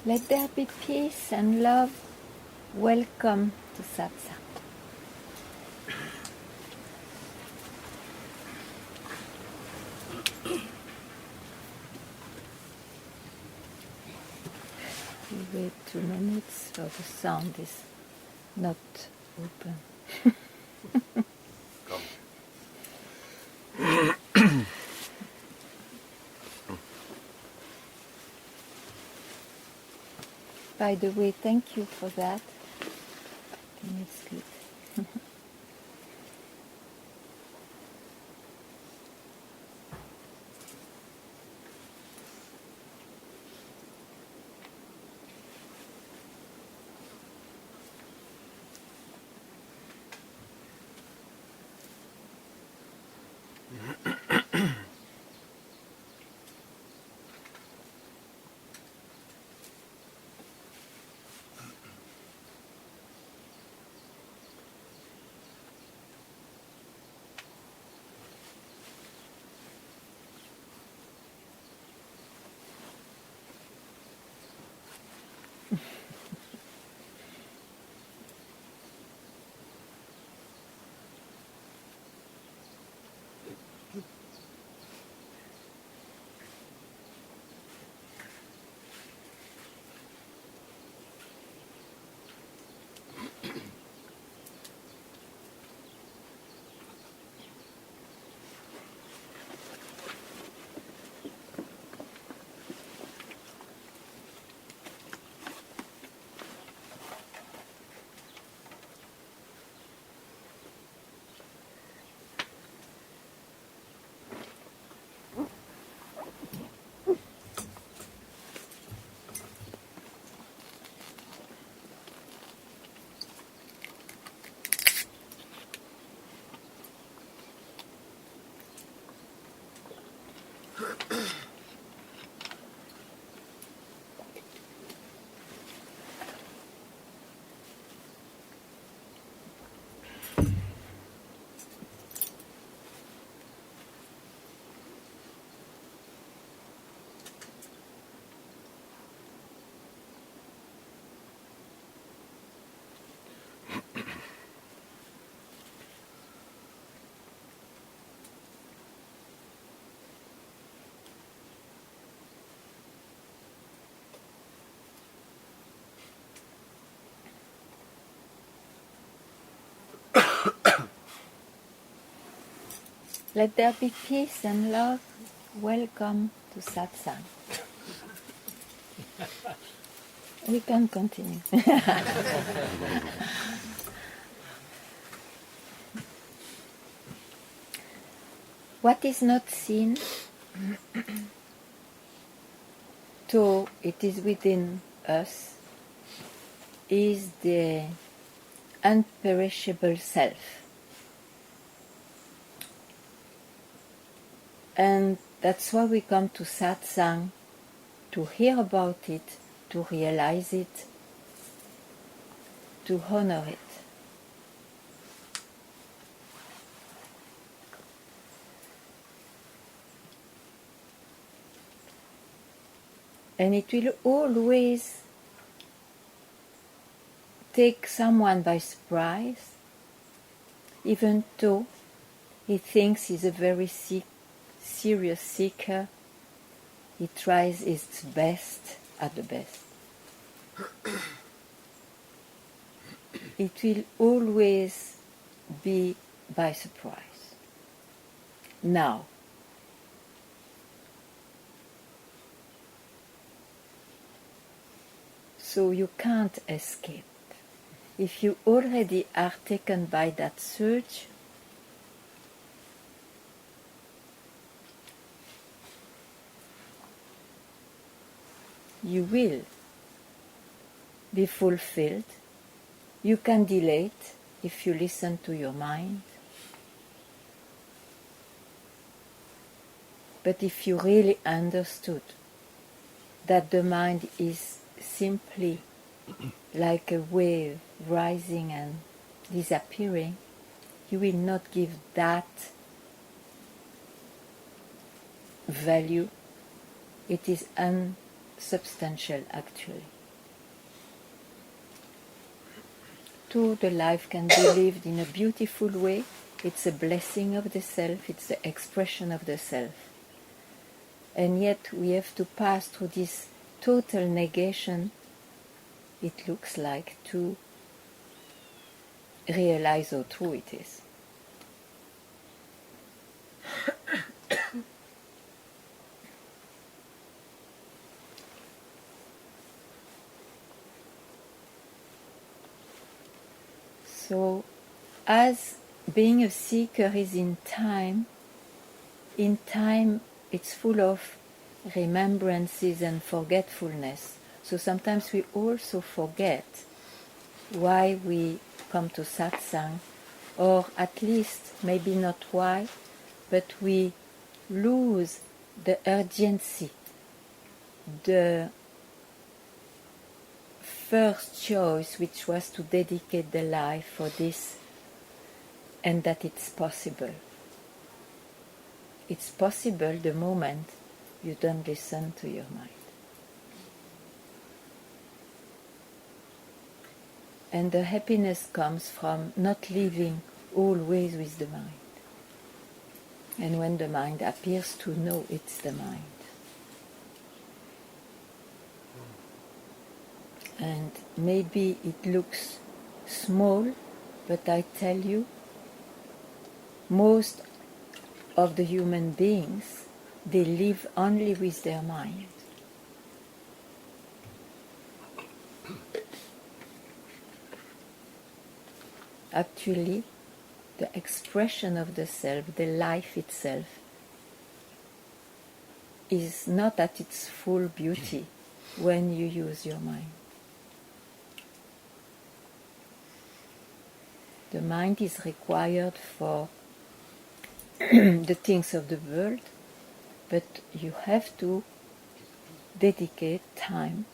Let there be peace and love. Welcome to Satsang. We wait 2 minutes so the sound is not open. By the way, thank you for that. I think it's good. Let there be peace and love. Welcome to Satsang. We can continue. What is not seen, though it is within us, is the imperishable self. And that's why we come to Satsang, to hear about it, to realize it, to honor it. And it will always take someone by surprise, even though he thinks he's a very serious seeker. He tries his best at the best. It will always be by surprise. Now, so you can't escape. If you already are taken by that surge, you will be fulfilled. You can delay it if you listen to your mind. But if you really understood that the mind is simply like a wave rising and disappearing, you will not give that value. It is unsubstantial actually. too the life can be lived in a beautiful way. It's a blessing of the self, it's the expression of the self. And yet we have to pass through this total negation, it looks like, to realize how true it is. So, as being a seeker is in time it's full of remembrances and forgetfulness. So sometimes we also forget why we come to satsang, or at least maybe not why, but we lose the urgency, the first choice, which was to dedicate the life for this, and that it's possible. It's possible the moment you don't listen to your mind. And the happiness comes from not living always with the mind. And when the mind appears to know it's the mind. And maybe it looks small, but I tell you, most of the human beings, they live only with their mind. Actually, the expression of the self, the life itself, is not at its full beauty when you use your mind. The mind is required for the things of the world, but you have to dedicate time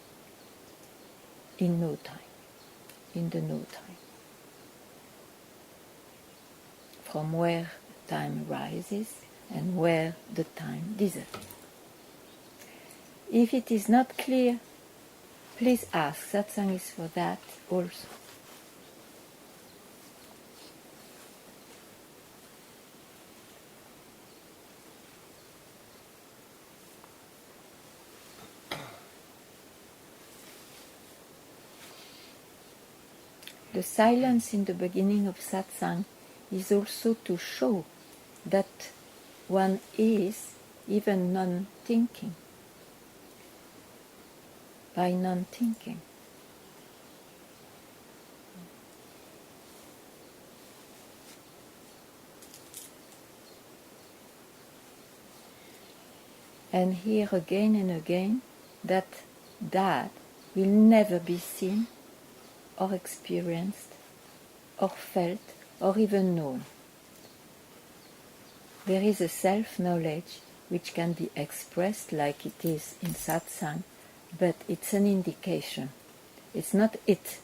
in no time, in the no time. From where time rises and where the time disappears. If it is not clear, please ask. Satsang is for that also. The silence in the beginning of satsang is also to show that one is even non-thinking, by non-thinking. And here again and again, that will never be seen or experienced or felt or even known. There is a self-knowledge which can be expressed like it is in satsang, but it's an indication. It's not it.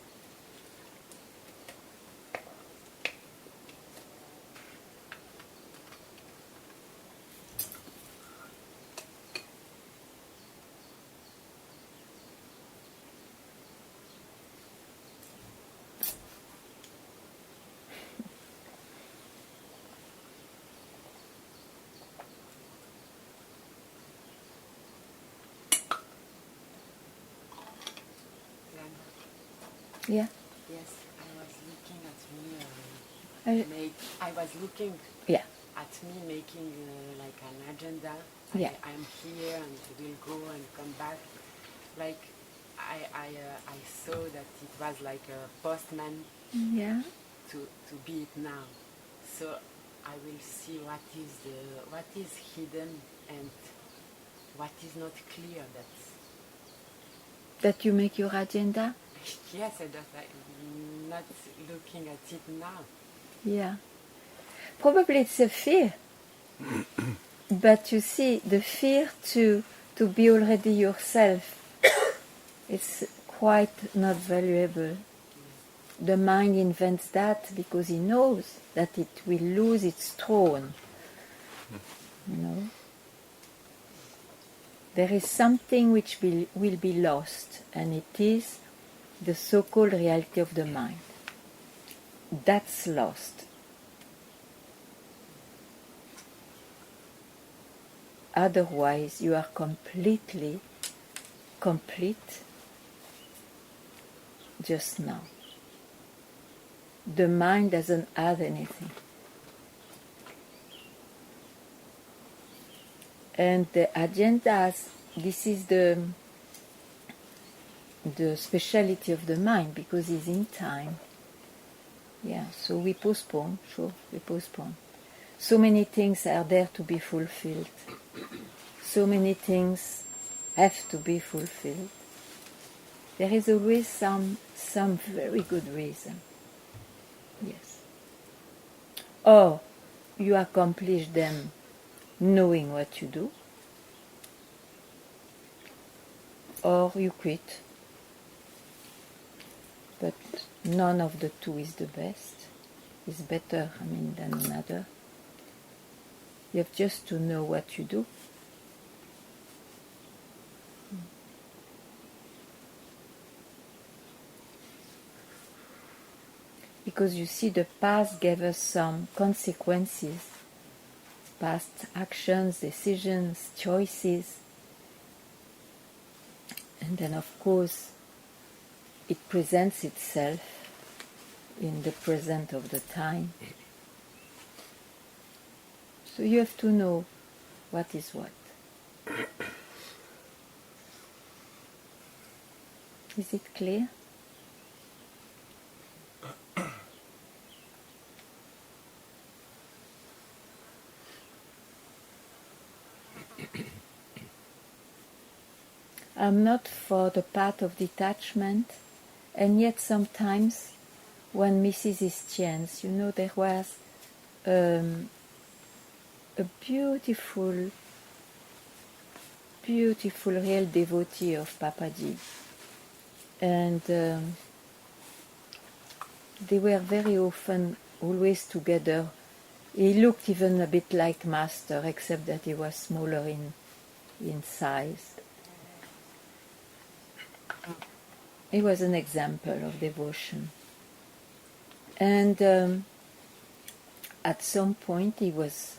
Yeah. Yes, I was looking at me. I was looking at me making like an agenda. Yeah. I'm here and will go and come back. Like I saw that it was like a postman. Yeah. To be it now. So I will see what is hidden and what is not clear. That you make your agenda. Yes, I'm not looking at it now. Yeah. Probably it's a fear. But you see, the fear to be already yourself, it's quite not valuable. The mind invents that because he knows that it will lose its throne. You know? There is something which will be lost, and it is the so-called reality of the mind. that's lost. Otherwise, you are completely complete just now. The mind doesn't add anything. And the agendas, this is the speciality of the mind, because it's in time. Yeah, so we postpone, sure, we postpone. So many things are there to be fulfilled. So many things have to be fulfilled. There is always some very good reason. Yes. Or you accomplish them knowing what you do, or you quit. But none of the two is the best. Is better, than another. You have just to know what you do. Because you see, the past gave us some consequences, past actions, decisions, choices. And then, of course, it presents itself in the present of the time. So you have to know what is what. Is it clear? I'm not for the path of detachment, and yet sometimes one misses his chance. There was a beautiful real devotee of Papaji, and they were very often always together. He looked even a bit like Master, except that he was smaller in size. He was an example of devotion. And at some point he was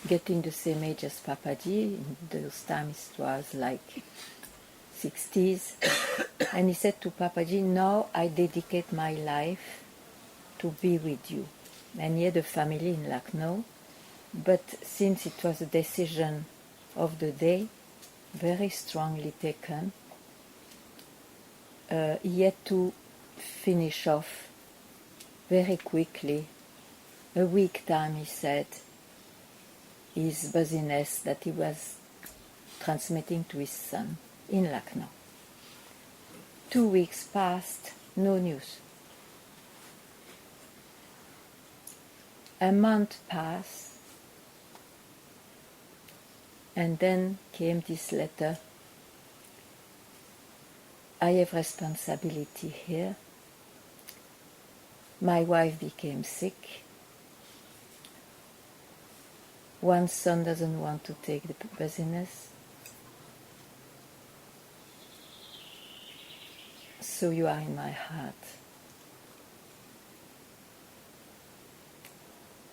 getting the same age as Papaji. In those times it was like 60s. And he said to Papaji, now I dedicate my life to be with you. And he had a family in Lucknow. But since it was a decision of the day, very strongly taken, he had to finish off very quickly, a week time, he said, his busyness that he was transmitting to his son in Lucknow. 2 weeks passed, no news. A month passed, and then came this letter. I have responsibility here. My wife became sick. One son doesn't want to take the business. So you are in my heart.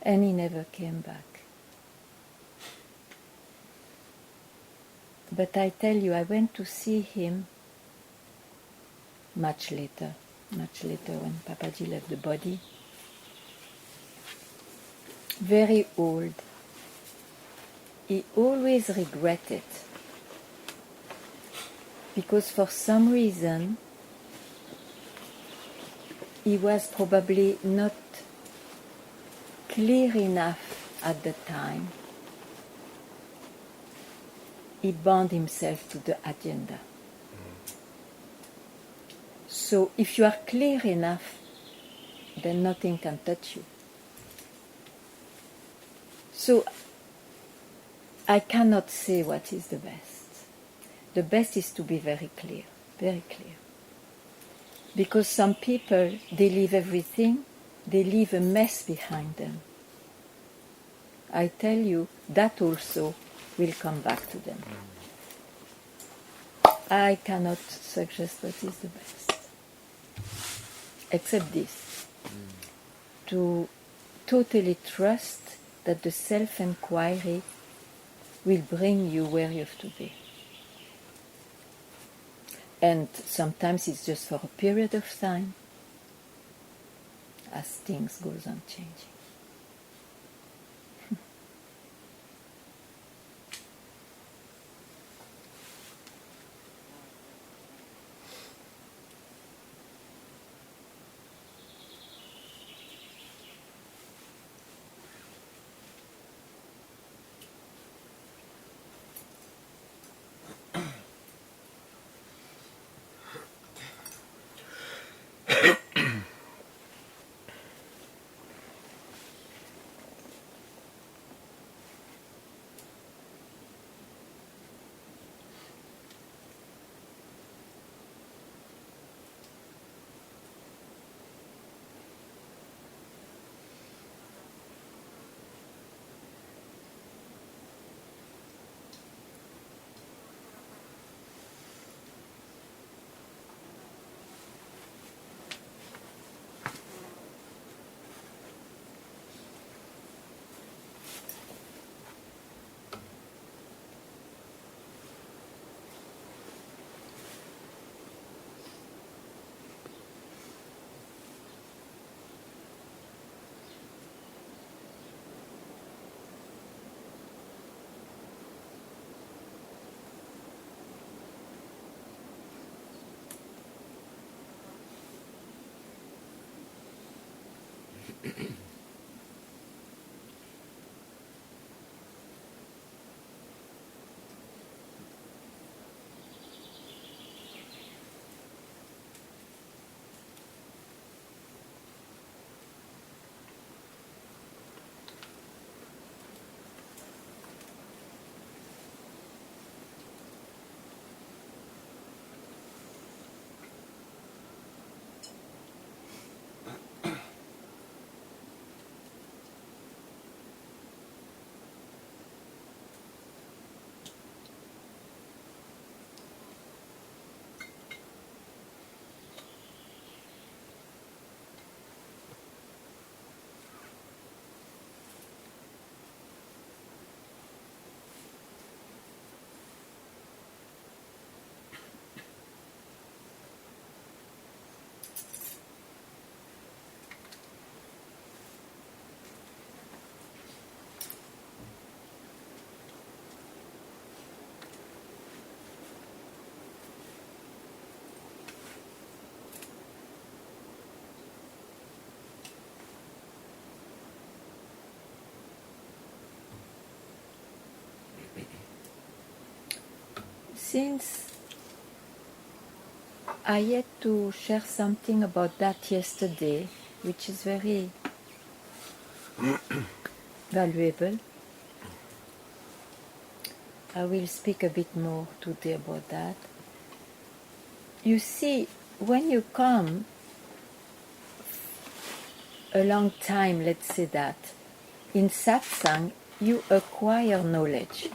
And he never came back. But I tell you, I went to see him much later when Papaji left the body. Very old. He always regretted, because for some reason he was probably not clear enough at the time. He bound himself to the agenda. So if you are clear enough, then nothing can touch you. So I cannot say what is the best. The best is to be very clear, very clear. Because some people, they leave everything, they leave a mess behind them. I tell you, that also will come back to them. I cannot suggest what is the best. Except this. to totally trust that the self-inquiry will bring you where you have to be. And sometimes it's just for a period of time as things goes on changing. Since I had to share something about that yesterday, which is very valuable, I will speak a bit more today about that. You see, when you come a long time, let's say that, in satsang, you acquire knowledge.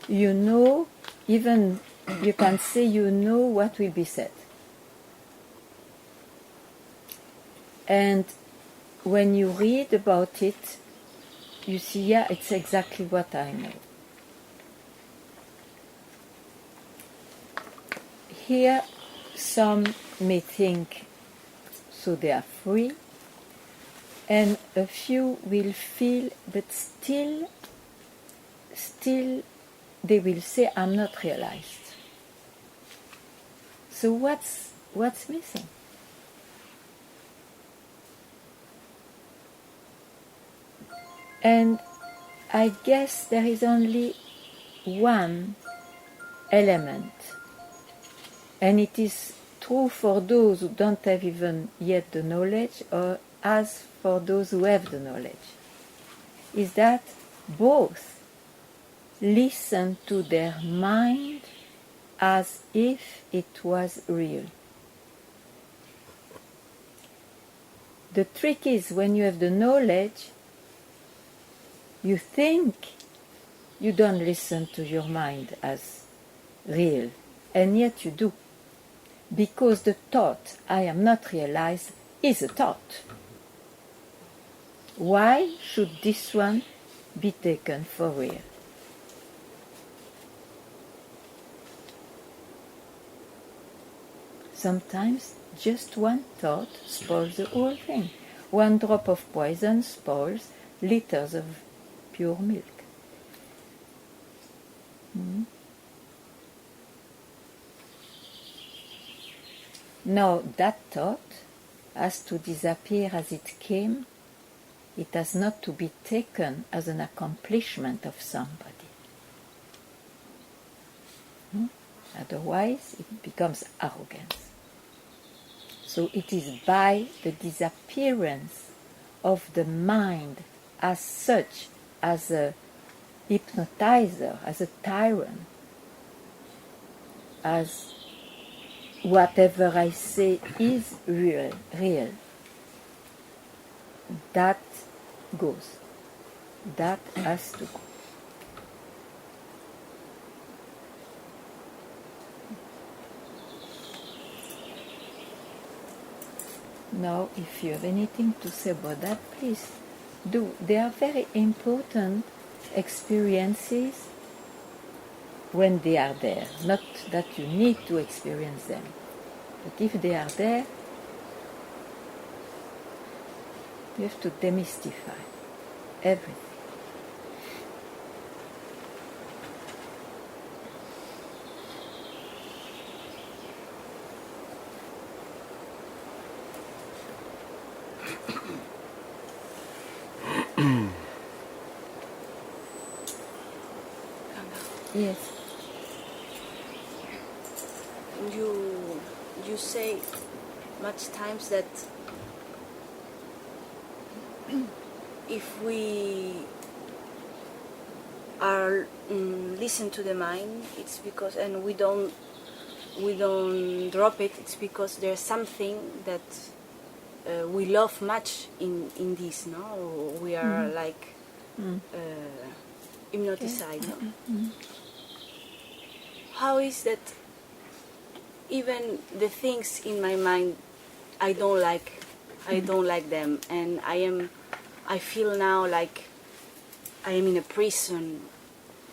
You know, even you can say you know what will be said. And when you read about it, you see, yeah, it's exactly what I know. Here, some may think, so they are free, and a few will feel, but still they will say, I'm not realized. So what's missing? And I guess there is only one element, and it is true for those who don't have even yet the knowledge, or as for those who have the knowledge, is that both listen to their mind as if it was real. The trick is, when you have the knowledge, you think you don't listen to your mind as real, and yet you do. Because the thought, I am not realized, is a thought. Why should this one be taken for real? Sometimes just one thought spoils the whole thing. One drop of poison spoils liters of pure milk. Now that thought has to disappear as it came. It has not to be taken as an accomplishment of somebody. Otherwise, it becomes arrogance. So it is by the disappearance of the mind as such, as a hypnotizer, as a tyrant, as whatever I say is real, that goes. That has to go. Now, if you have anything to say about that, please do. They are very important experiences when they are there. Not that you need to experience them, but if they are there, you have to demystify everything. Yes. You say much times that if we are listen to the mind, it's because, and we don't drop it, it's because there's something that we love much in this, no? We are like hypnotized, no? How is that even the things in my mind I don't like them, and I feel now like I am in a prison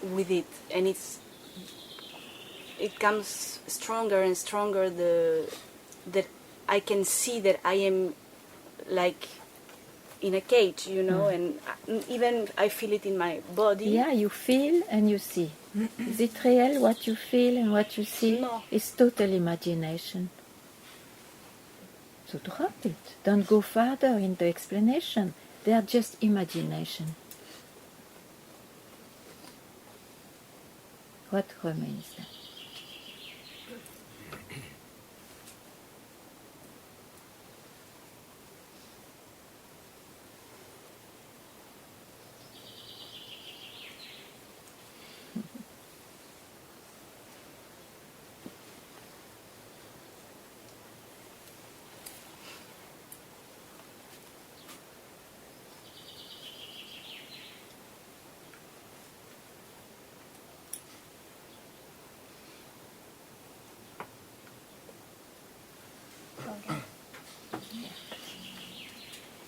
with it, and it comes stronger and stronger, that I can see that I am like in a cage, you know, and even I feel it in my body. Yeah, you feel and you see. Is it real what you feel and what you see? No. It's total imagination. So drop it. Don't go further into explanation. They are just imagination. What remains then?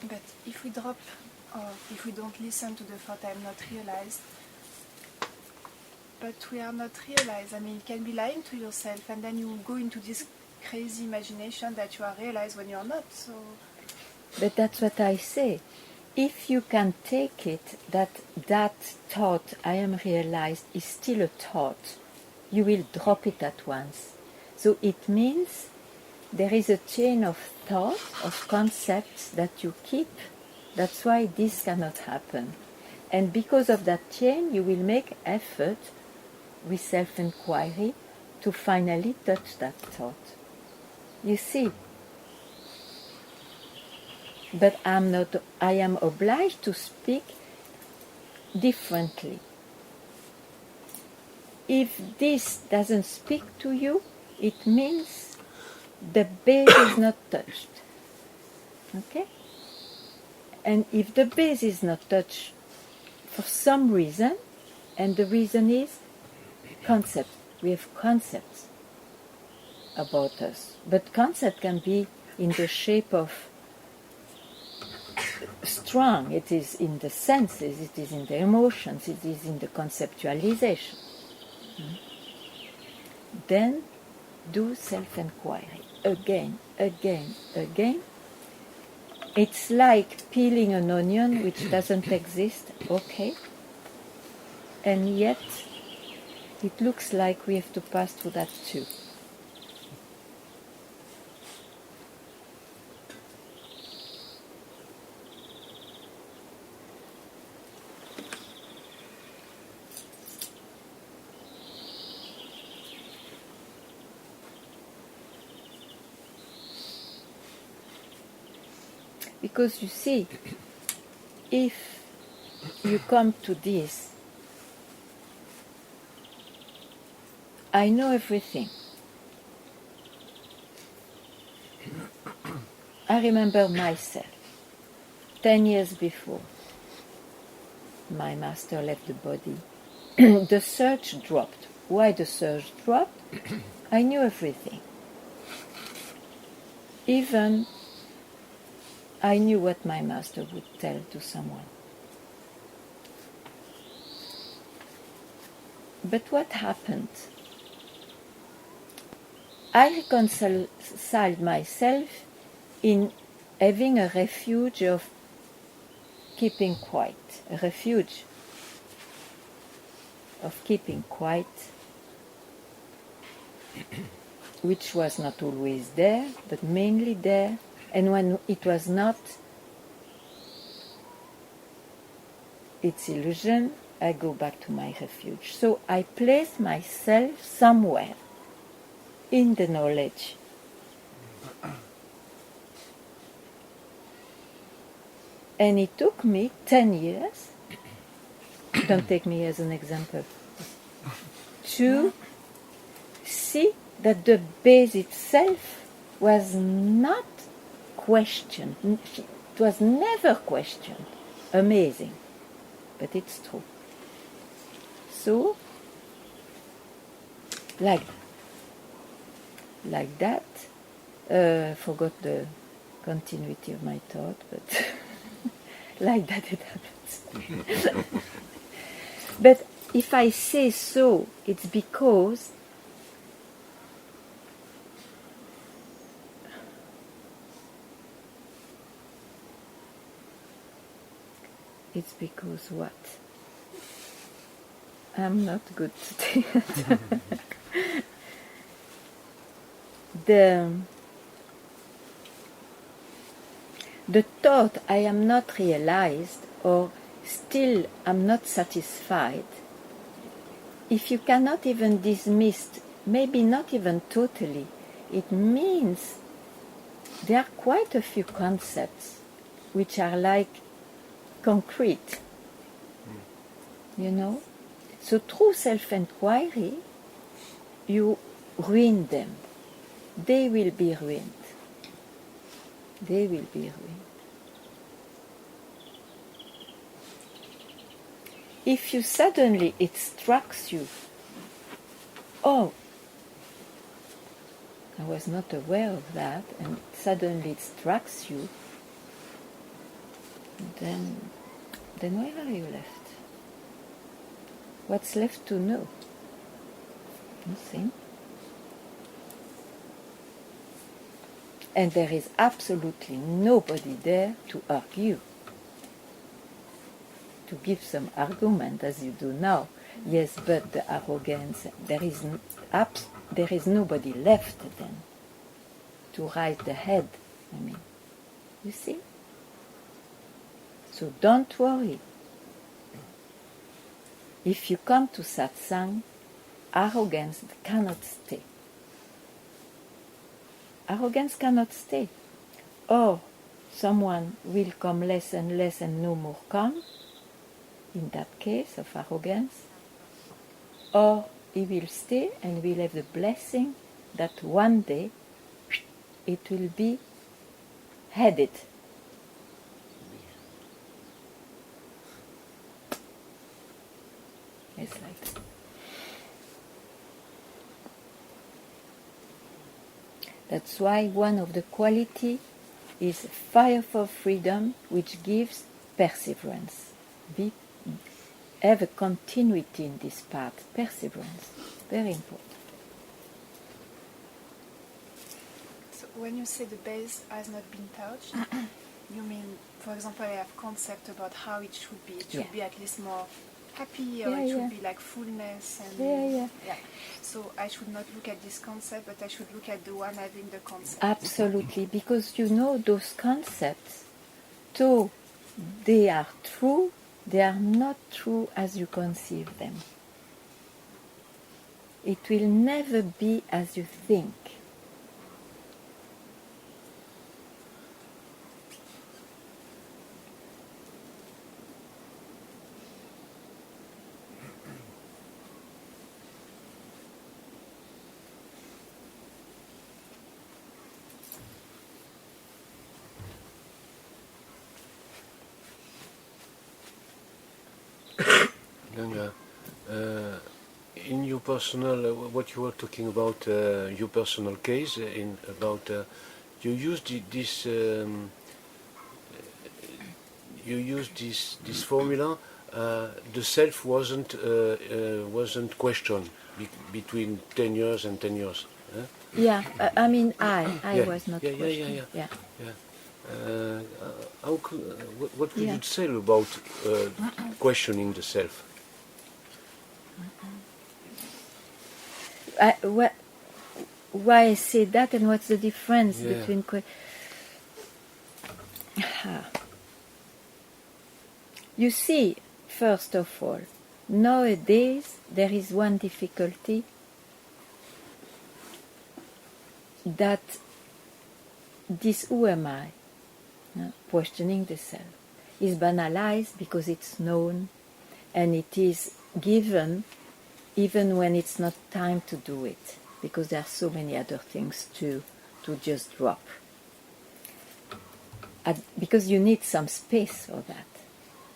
But if we drop, or if we don't listen to the thought I'm not realized, but we are not realized, I mean, you can be lying to yourself, and then you go into this crazy imagination that you are realized when you are not. So, But that's what I say. If you can take it that thought, I am realized, is still a thought, you will drop it at once. So it means there is a chain of thought, of concepts that you keep. That's why this cannot happen. And because of that chain, you will make effort with self-inquiry to finally touch that thought. You see? But I am obliged to speak differently. If this doesn't speak to you, it means the base is not touched. Okay? And if the base is not touched for some reason, and the reason is concept. We have concepts about us. But concept can be in the shape of strong, it is in the senses, it is in the emotions, it is in the conceptualization. Then do self-inquiry again, again, again. It's like peeling an onion which doesn't exist, okay? And yet it looks like we have to pass through that too. Because you see, if you come to this, I know everything. I remember myself, 10 years before my master left the body. The surge dropped. Why the surge dropped? I knew everything. Even I knew what my master would tell to someone. But what happened? I reconciled myself in having a refuge of keeping quiet, a refuge of keeping quiet, which was not always there, but mainly there. And when it was not, it's illusion, I go back to my refuge. So I place myself somewhere in the knowledge. And it took me 10 years, don't take me as an example, to see that the base itself was not questioned. It was never questioned. Amazing. But it's true. So, like that, forgot the continuity of my thought, but like that it happens. But if I say so, it's because what? I'm not good today. The thought I am not realized or still am not satisfied, if you cannot even dismiss, maybe not even totally, it means there are quite a few concepts which are like concrete, you know? So through self-inquiry, you ruin them. They will be ruined. They will be ruined. If you suddenly, it strikes you, oh, I was not aware of that, and suddenly it strikes you, then where are you left? What's left to know? Nothing. And there is absolutely nobody there to argue, to give some argument as you do now. Yes, but the arrogance, there is nobody left then to raise the head. I mean, you see? So don't worry. If you come to satsang, arrogance cannot stay. Arrogance cannot stay. Or someone will come less and less and no more come, in that case of arrogance, or he will stay and will have the blessing that one day it will be headed. It's like that. That's why one of the quality is fire for freedom, which gives perseverance. Have a continuity in this path, perseverance, very important. So when you say the base has not been touched, you mean, for example, I have concept about how it should be. It should be at least more happy, or it should be like fullness. And So I should not look at this concept, but I should look at the one having the concept. Absolutely, because you know those concepts, though they are true, they are not true as you conceive them. It will never be as you think. Ganga, in your personal, what you were talking about, your personal case, you used this, this formula. The self wasn't questioned between 10 years and 10 years. Yeah, I mean, I was not Yeah. questioning. What would you say about questioning the self? Why I say that, and what's the difference between... You see, first of all, nowadays there is one difficulty, that this who am I, questioning the self, is banalized because it's known and it is given even when it's not time to do it, because there are so many other things to just drop. Because you need some space for that.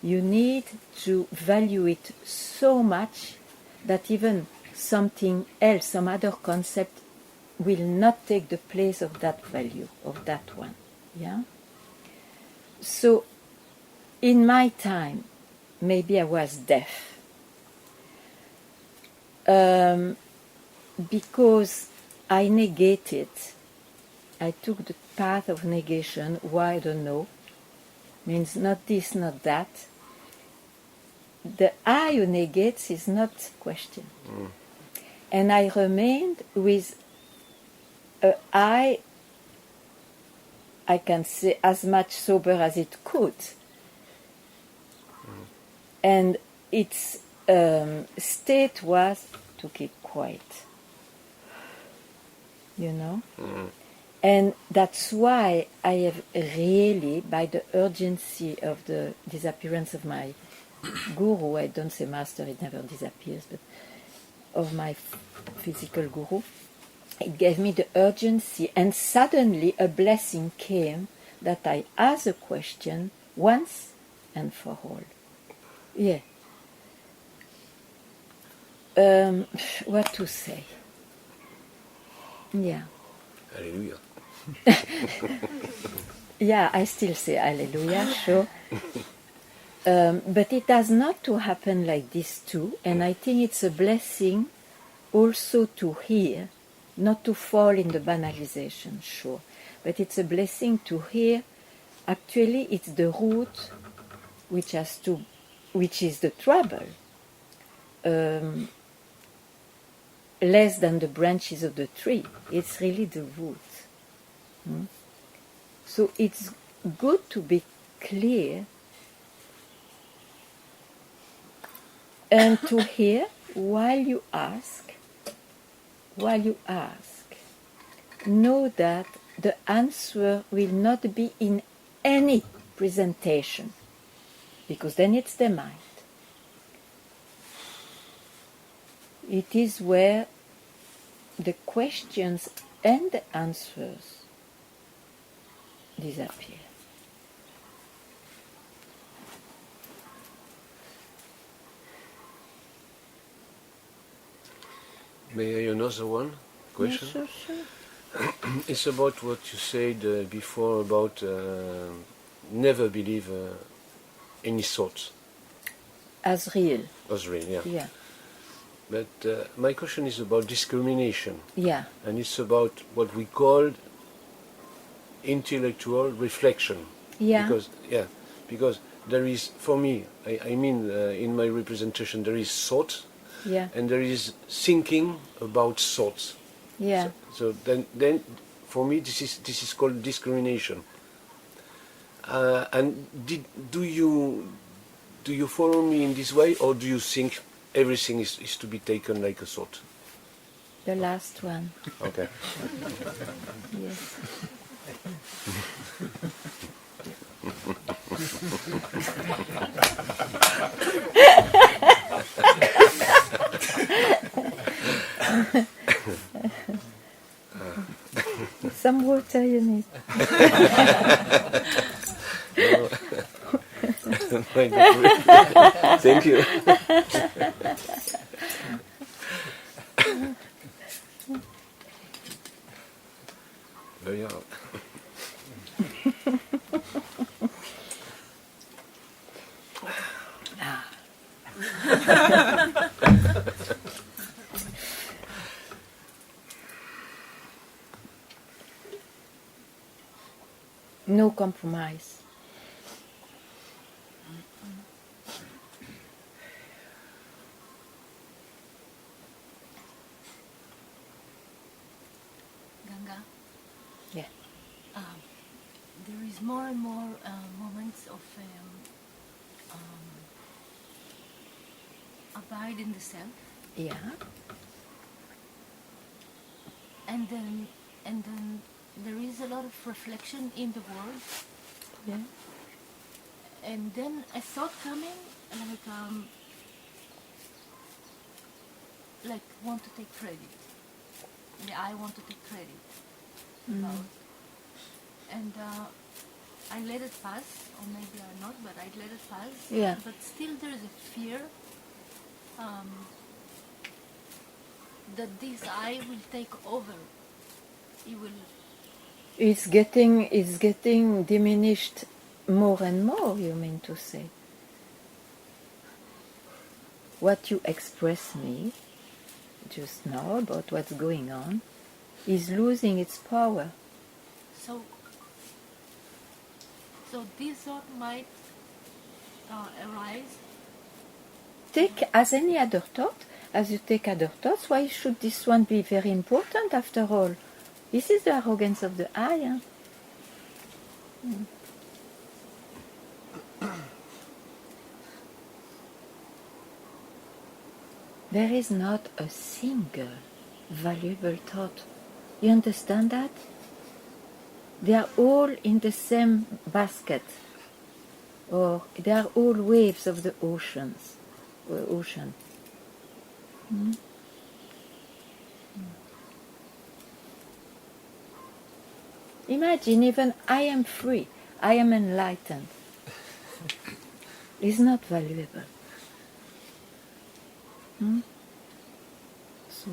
You need to value it so much that even something else, some other concept, will not take the place of that value, of that one. Yeah? So, in my time, maybe I was deaf. Because I negated, I took the path of negation. Why, I don't know. Means not this, not that. The I who negates is not questioned. And I remained with I can say as much sober as it could. And its state was to keep quiet. You know? And that's why I have really, by the urgency of the disappearance of my guru, I don't say master, it never disappears, but of my physical guru, it gave me the urgency, and suddenly a blessing came that I asked a question once and for all. Yeah. What to say? Yeah. Hallelujah. Yeah, I still say hallelujah, sure. But it has not to happen like this too, and I think it's a blessing also to hear, not to fall in the banalization, sure, but it's a blessing to hear. Actually, it's the root which is the trouble, less than the branches of the tree. It's really the root. So it's good to be clear and to hear while you ask, know that the answer will not be in any presentation, because then it's the mind. It is where the questions and the answers disappear. May I another one question? Yeah, sure. it's about what you said before about never believe any thoughts As real. as real. Yeah. Yeah. But my question is about discrimination, Yeah. and it's about what we call intellectual reflection. Yeah. Because there is, for me, I mean, in my representation, there is thought, Yeah. and there is thinking about thoughts. Yeah. So then, for me, this is called discrimination. And do you follow me in this way, or do you think everything is to be taken like a thought? The last one. Okay. Yes. Some water you need. Thank you. Very hard. No compromise. Ganga, Yeah. there is more and more moments of abide in the self, Yeah. and then there is a lot of reflection in the world, Yeah. and then a thought coming like want to take credit. Yeah, I want to take credit about, and I let it pass, or maybe I not, but I let it pass. Yeah. But still, there is a fear that this I will take over. It will. It's getting diminished more and more, you mean to say. What you express me just now about what's going on is losing its power. So this thought might arise. Take as any other thought, as you take other thoughts. Why should this one be very important after all? This is the arrogance of the I. Huh? There is not a single valuable thought. You understand that? They are all in the same basket, or they are all waves of the ocean. Imagine even I am free, I am enlightened. It's not valuable. So.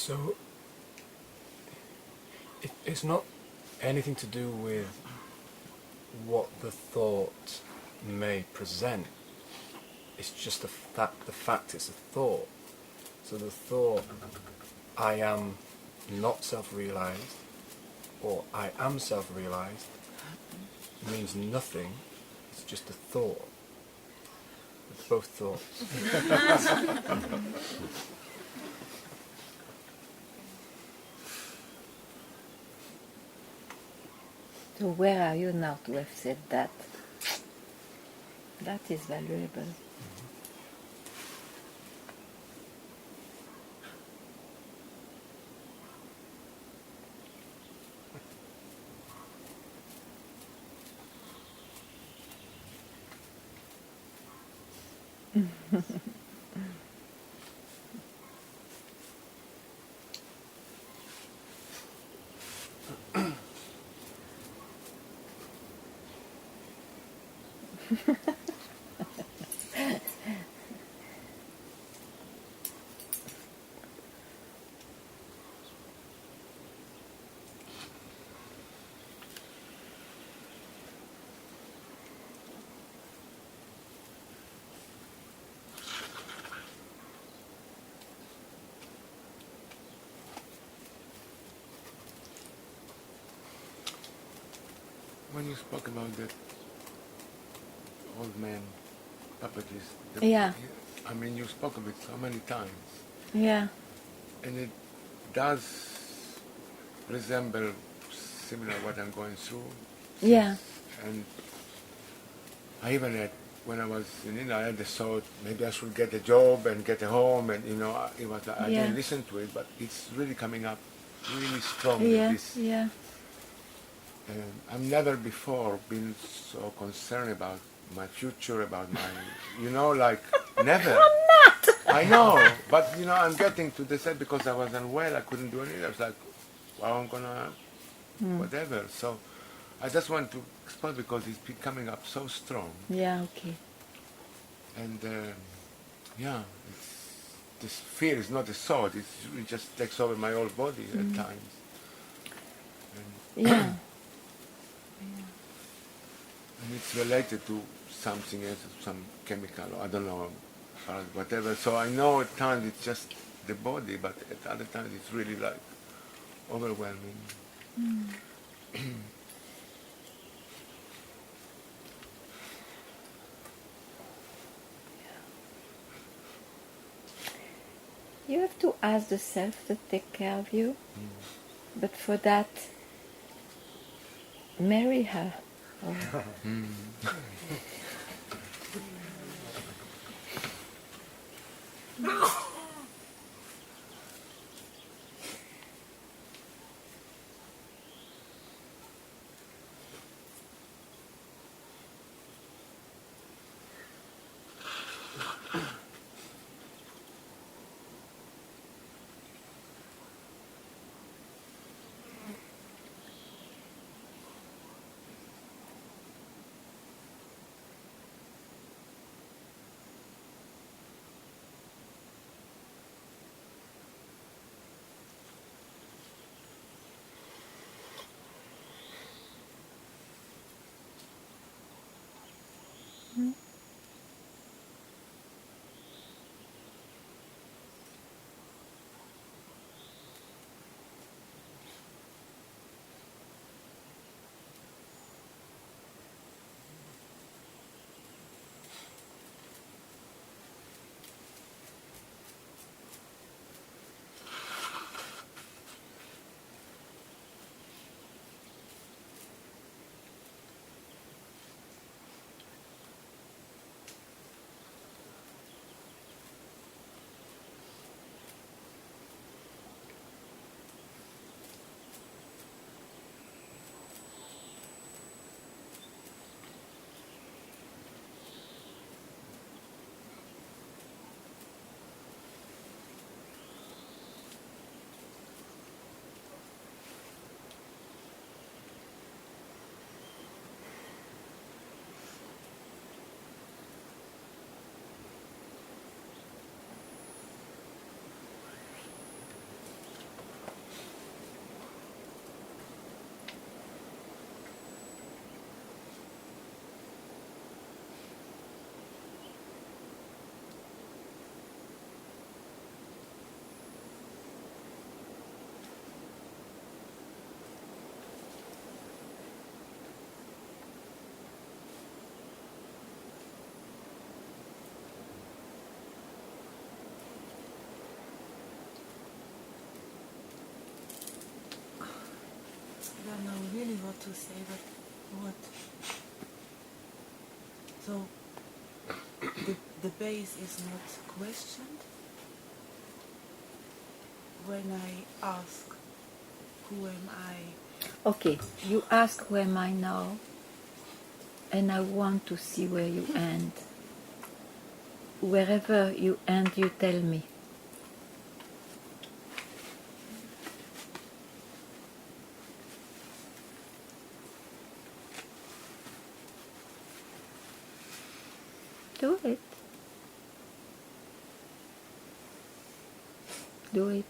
So it's not anything to do with what the thought may present. It's just the fact it's a thought. So the thought, I am not self-realized, or I am self-realized, means nothing. It's just a thought. It's both thoughts. So where are you now to have said that? That is valuable. When you spoke about that old man puppeteers, Yeah. I mean, you spoke of it so many times, Yeah. and it does resemble similar what I'm going through. Yeah. And I even had, when I was in India, I had the thought maybe I should get a job and get a home, and it was I Yeah. didn't listen to it, but it's really coming up really strongly. Yeah. This Yeah. I've never before been so concerned about my future, about my, like never. I'm not. I know, but I'm getting to the set because I was unwell. I couldn't do anything. I was like, well, I'm gonna whatever. So I just want to explain because it's been coming up so strong, Yeah. Okay. and yeah, this fear is not a thought. It just takes over my whole body at times. And, Yeah. And it's related to something else, some chemical, I don't know, or whatever. So I know at times it's just the body, but at other times it's really like overwhelming. You have to ask the self to take care of you, but for that, marry her. Or to say, but what? So the base is not questioned when I ask, who am I? Okay, you ask who am I now, and I want to see where you end. Wherever you end, you tell me. Do it. Do it.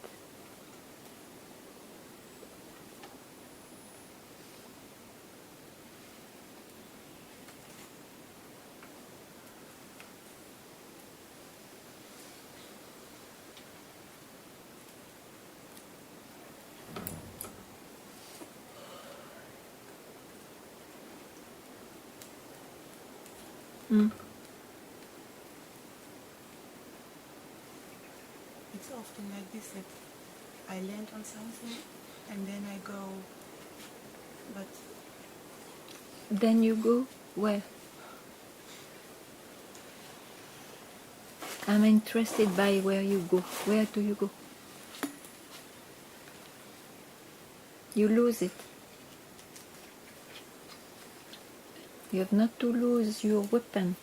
Mm. It's often like this, that I land on something and then I go, but Then you go where? I'm interested by where you go. Where do you go? You lose it. You have not to lose your weapon.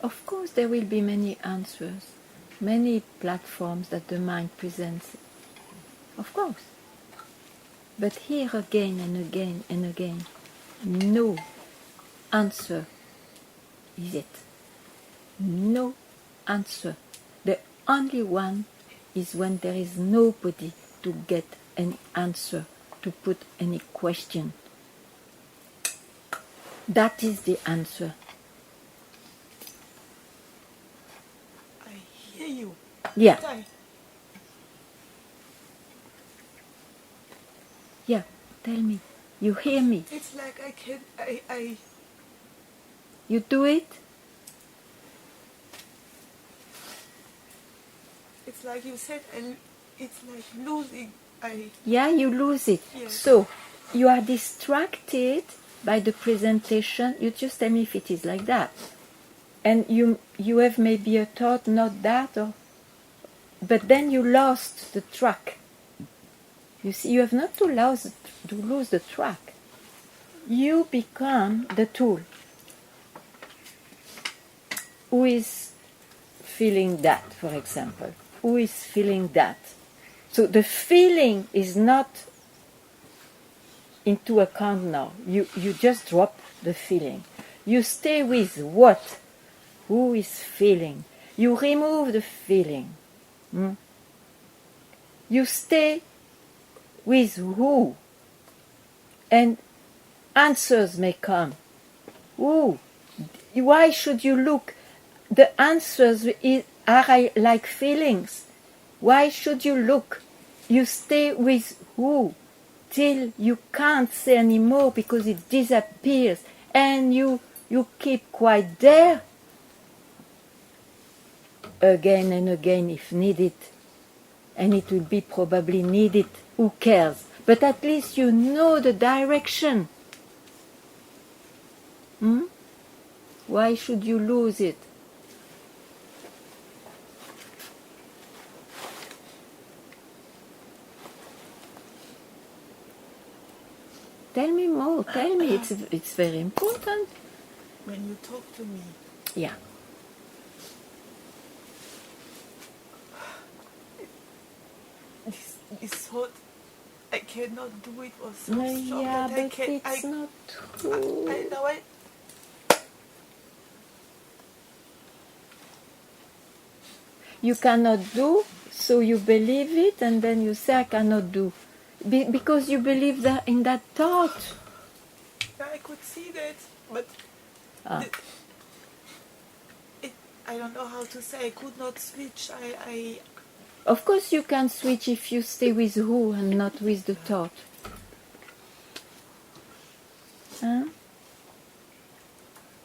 Of course, there will be many answers, many platforms that the mind presents. Of course. But here again and again and again, no answer is it. No answer. The only one is when there is nobody to get an answer, to put any question. That is the answer. I hear you. Yeah, But yeah, tell me. You hear me. it's like I can, I You do it? it's like you said, and it's like losing. Yeah, you lose it. Yes. So, you are distracted by the presentation. You just tell me if it is like that. And you have maybe a thought, not that, or... But then you lost the track. You see, you have not to lose the track. You become the tool. Who is feeling that, for example? Who is feeling that? So the feeling is not into account now. You just drop the feeling. You stay with what? Who is feeling? You remove the feeling. You stay with who? And answers may come. Who? Why should you look? The answers are like feelings. Why should you look? You stay with who? Till you can't say anymore because it disappears. And you keep quite there. Again and again if needed. And it will be probably needed. Who cares? But at least you know the direction. Why should you lose it? Tell me more, tell me, it's very important. When you talk to me, Yeah. this thought, I cannot do it, or so No, strong yeah, that but I can't. it's not true. I know it. You cannot do, so you believe it, and then you say, I cannot do. Because you believe that in that thought. I could see that, but Ah. I don't know how to say. I could not switch. Of course you can switch if you stay with who and not with the thought. Huh?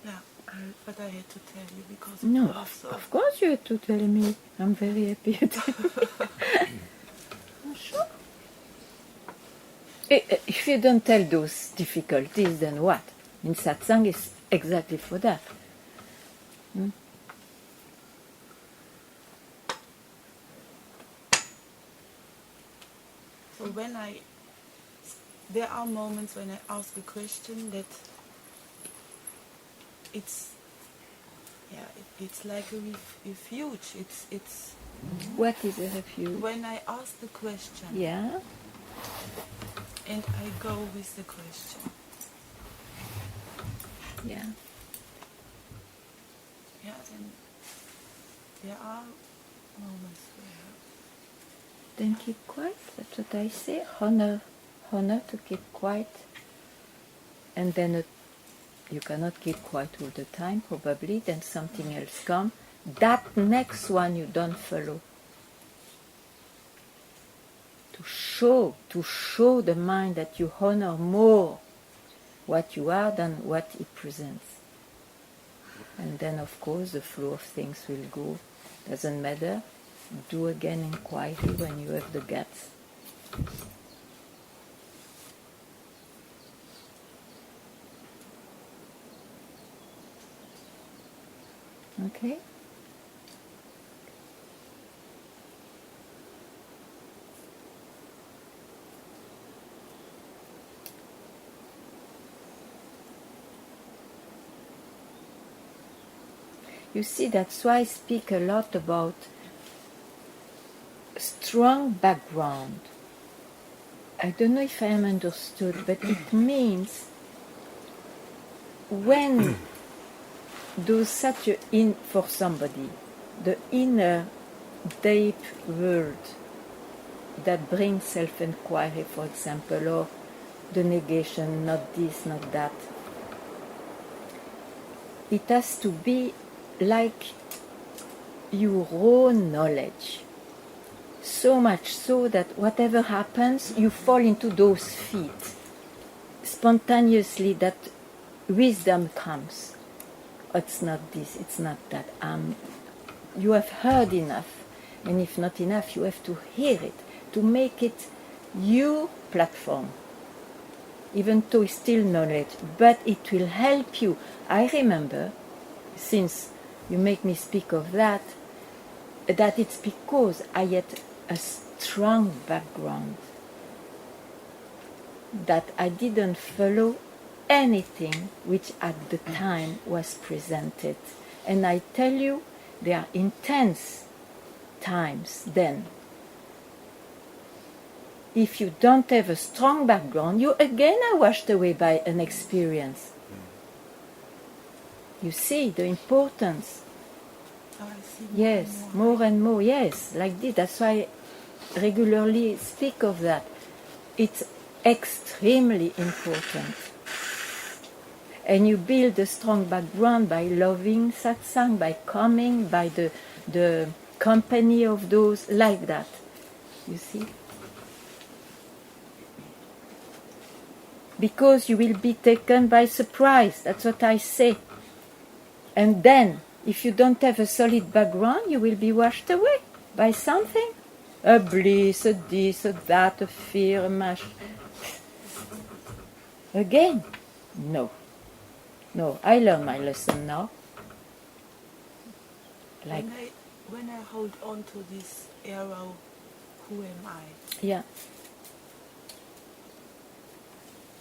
Yeah. But I had to tell you because No, it was so. of course you have to tell me. I'm very happy you tell me. Sure. If you don't tell those difficulties, then what? In satsang is exactly for that. Hmm? So there are moments when I ask a question that it's like a refuge. It's What is a refuge? when I ask the question, Yeah. and I go with the question. Yeah. Yeah, then there are moments where. Then keep quiet. That's what I say. Honor to keep quiet. And then you cannot keep quiet all the time, probably. Then something else comes. That next one you don't follow. To show the mind that you honor more what you are than what it presents. And then, of course, the flow of things will go. Doesn't matter. Do again in quietly when you have the guts. Okay? You see, that's why I speak a lot about strong background. I don't know if I am understood, but it means when there's such for somebody, the inner deep world that brings self-inquiry, for example, or the negation, not this, not that. It has to be like your own knowledge. So much so that whatever happens, you fall into those feet. Spontaneously, that wisdom comes. It's not this, it's not that. You have heard enough, and if not enough, you have to hear it, to make it your platform. Even though it's still knowledge, but it will help you. I remember, since you make me speak of that it's because I had a strong background, that I didn't follow anything which at the time was presented. And I tell you, there are intense times then. If you don't have a strong background, you again are washed away by an experience. You see the importance. I see Yes, more and more, yes, like this. That's why I regularly speak of that. It's extremely important. And you build a strong background by loving satsang, by coming, by the company of those, like that. You see? Because you will be taken by surprise. That's what I say. And then, if you don't have a solid background, you will be washed away by something. A bliss, a this, a that, a fear, a mash. Again, no. No, I learned my lesson now. Like, when I hold on to this arrow, who am I? yeah.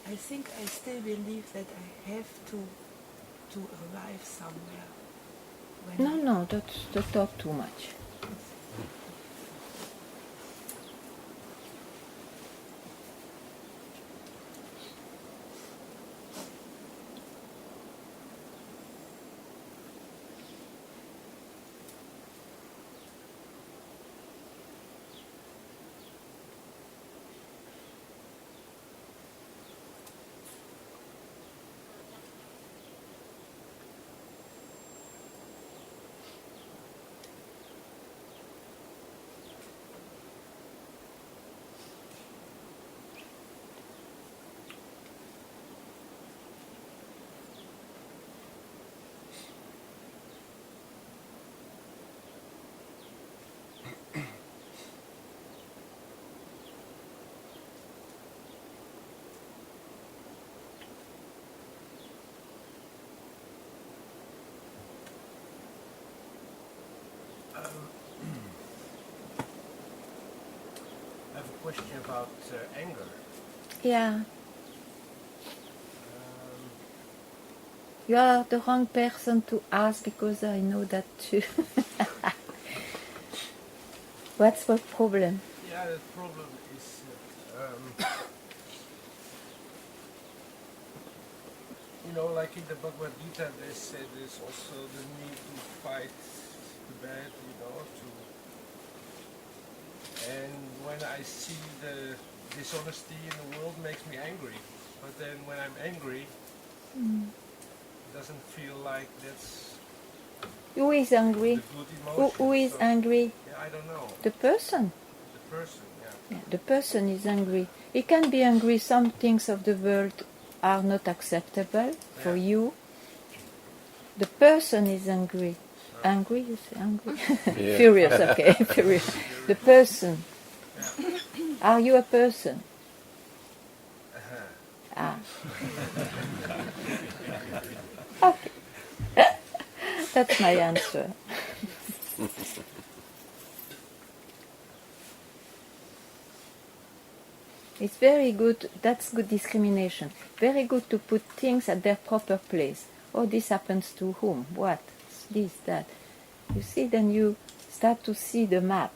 I think I still believe that I have to arrive somewhere. No, that's not too much. I have a question about anger. Yeah. You are the wrong person to ask because I know that too. What's the problem? Yeah, the problem is you know, like in the Bhagavad Gita, they say there's also the need to fight the bad, you know, and when I see the dishonesty in the world makes me angry. But then when I'm angry, it doesn't feel like that's Who is angry? the good emotion. Who is So, angry? yeah, I don't know. The person. The person, yeah. Yeah, the person is angry. He can be angry. Some things of the world are not acceptable for you. The person is angry. Angry, you say angry? Furious, okay. Furious. The person. Are you a person? Ah. Okay. That's my answer. It's very good, that's good discrimination. Very good to put things at their proper place. Oh, this happens to whom? What? This, that. You see, then you start to see the map.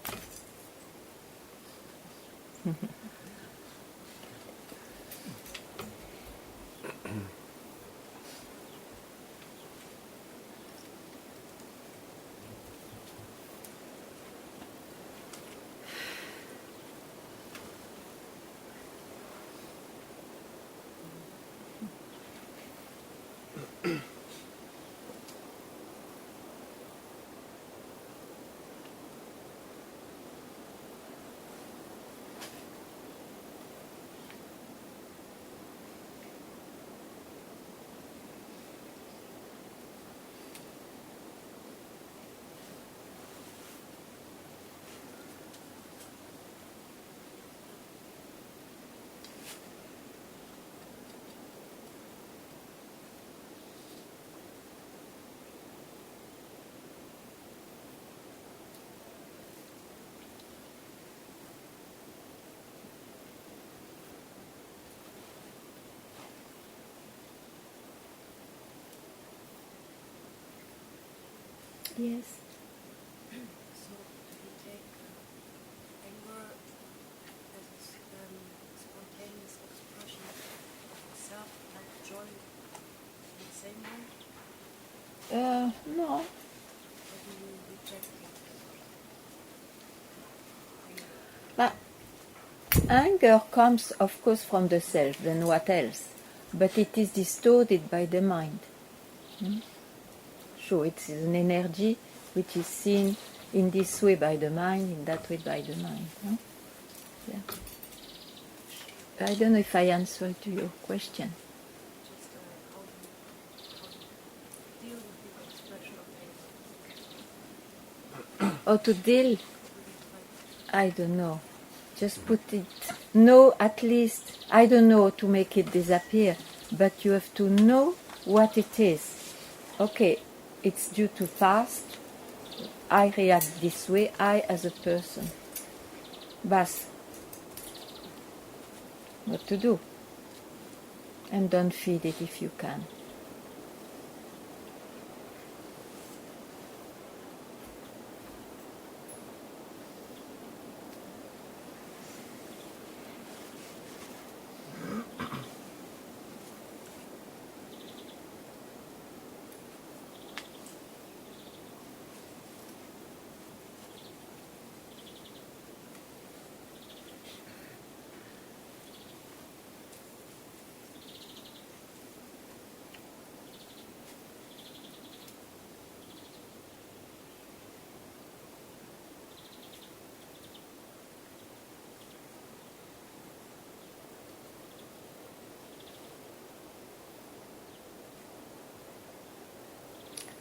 Yes. So do you take anger as a spontaneous expression of self, like joy, in the same way? No. Or do you reject it? But anger comes, of course, from the self, then what else? But it is distorted by the mind. So it's an energy which is seen in this way by the mind, in that way by the mind. Yeah. I don't know if I answered to your question. Just how do you deal with the expression of anger? Or to deal, I don't know. Just put it, know at least, I don't know to make it disappear, but you have to know what it is. Okay, it's due to past, I react this way, I as a person. Bas. What to do? And don't feed it if you can.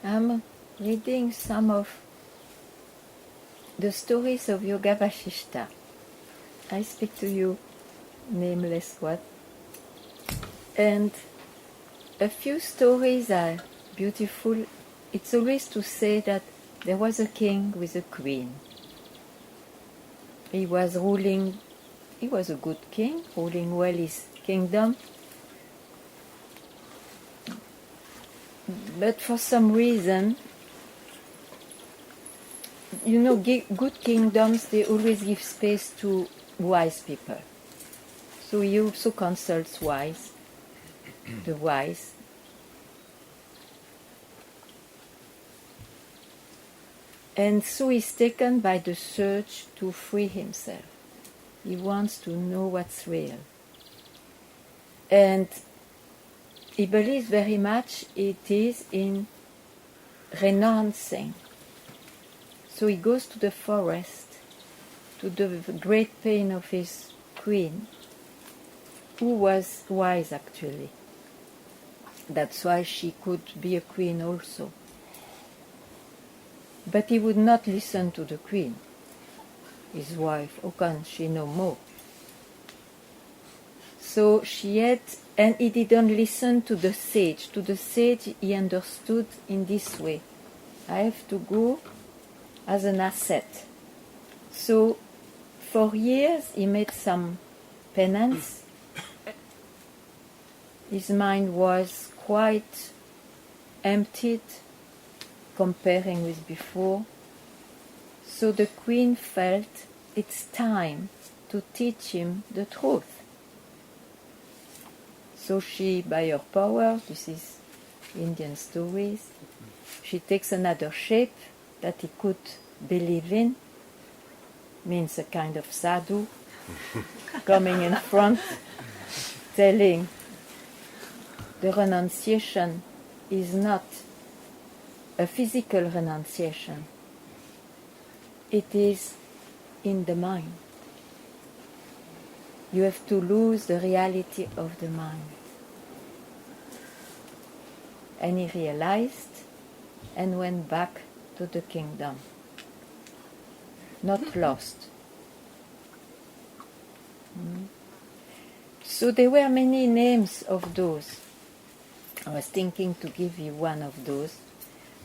I'm reading some of the stories of Yoga Vasishta. I speak to you, nameless one. And a few stories are beautiful. It's always to say that there was a king with a queen. He was ruling, he was a good king, ruling well his kingdom. But for some reason, you know, good kingdoms, they always give space to wise people. So he also consults the wise. And so he's taken by the search to free himself. He wants to know what's real. And he believes very much it is in renouncing. So he goes to the forest, to the great pain of his queen, who was wise actually. That's why she could be a queen also. But he would not listen to the queen, his wife. How can she know more? So she had, and he didn't listen to the sage. To the sage he understood in this way: I have to go as an asset. So for years he made some penance. His mind was quite emptied comparing with before. So the queen felt it's time to teach him the truth. So she, by her power, this is Indian stories, she takes another shape that he could believe in, means a kind of sadhu, coming in front, telling the renunciation is not a physical renunciation. It is in the mind. You have to lose the reality of the mind. And he realized and went back to the kingdom. Not lost. So there were many names of those. I was thinking to give you one of those,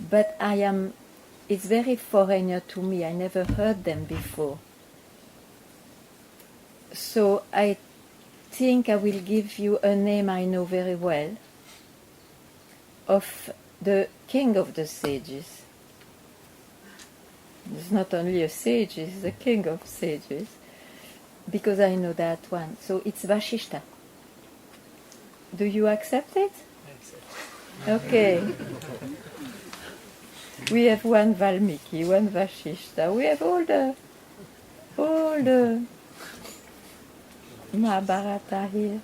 but it's very foreigner to me. I never heard them before. So I think I will give you a name I know very well of the king of the sages. He's not only a sage, he's the king of sages, because I know that one. So it's Vashishta. Do you accept it? Okay. We have one Valmiki, one Vashishta. We have all the Mahabharata here.